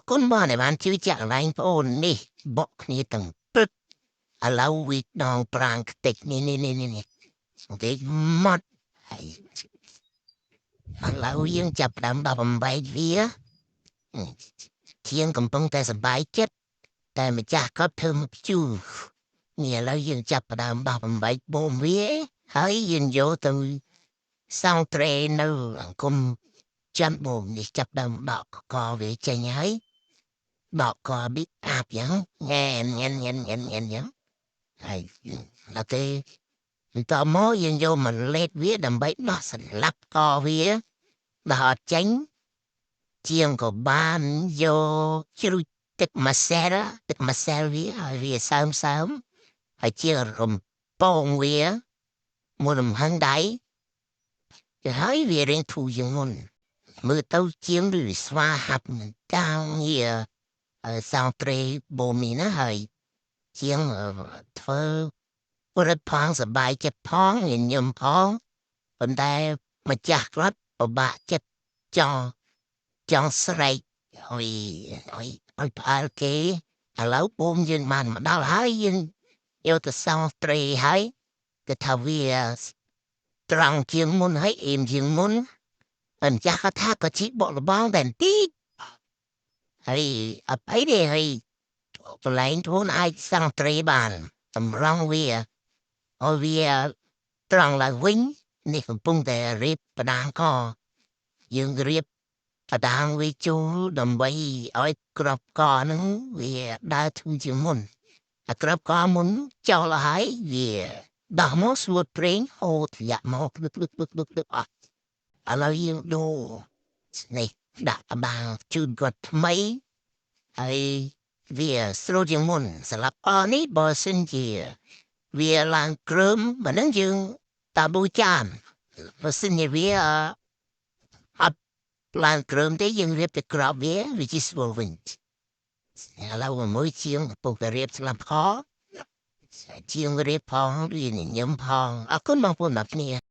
គុណបងដែលបានជួយចាក់កន្លែងប្អូននេះបកគ្នាទាំងព្រឹកឥឡូវវាដងប្រាងខ្ទេចនេះទេមកហើយឥឡូវយើងចាប់ផ្ដើមដល់8វាជាងកំពុងតែសប្បាយចិត្តតែម្ចាស់ក៏ធ្វើមកជូរនេះឥឡូវយើងចាប់ផ្ដើមដល់8បូមវាហើយយើងយកទៅសង់ត្រេនៅអង្គមចាំបូមនេះចាប់ដើមដកកវាចេញហើយដកកប៊ីអាប់យ៉ាងញ៉ែនយ៉ាងហើយដល់ទេតមកយើងយកមកលេតវាដើម្បីដោះស្លាប់កវាដល់អត់ចេញជាងក៏បានយកជ្រូចទឹកម្សៅវាឲ្យវាសើមហើយជារំពងវាមួយលំហឹងដៃទៅហើយវារៀងធូរជាងមុនមើលទៅជាងឬស្វាហាប់តាំងងារសងត្រេបូមីណាហើយជាងធ្វើព្រឹកផងសបាយចិត្តផងញញឹមផងប៉ុន្តែម្ចាស់គាត់ពិបាកចិត្តចង់ស្រែកឲ្យផ្អើលគេឥឡូវបូមយើងបានមកដល់ហើយយើងយកទៅសងត្រេហើយគឺថាវាត្រង់ជាងមុនហើយអៀមជាងមុនអញ្ចាស់គាត់ថាក៏ជីបកលបងតែបន្តិចហើយអត់អីទេហើយកន្លែងខ្លួនអាចសង់ត្រេបានតម្រង់វាឲ្យវាត្រង់ឡើងវិញនេះកំពុងតែរៀបបដាងកយើងរៀបបដាងវាចូលដើម្បីឲ្យក្របកហ្នឹងវាដើរធូរជាងមុនអាក្របកមុនចោលហើយវាដោះមកស្រួតប្រេងហូតធ្លាក់មកលឹកអត់ឥឡូវយើងដូរនេះដាក់បដាងជូនគាត់ថ្មីហើយវាស្រួលជាងមុនសម្រាប់នេះបើសិនជាវាឡើងគ្រើមបើនឹងយើងតាប៊ូចានបើសិនជាវាអត់ឡើងគ្រើមទេយើងរៀបទៅក្របវាជាស្រួលវិញឥឡូវមួយជាងពុកតែរៀបស្លាប់ខជាងរៀបផងវាញញឹមផងអរគុណបងប្អូនអ្នកគ្នា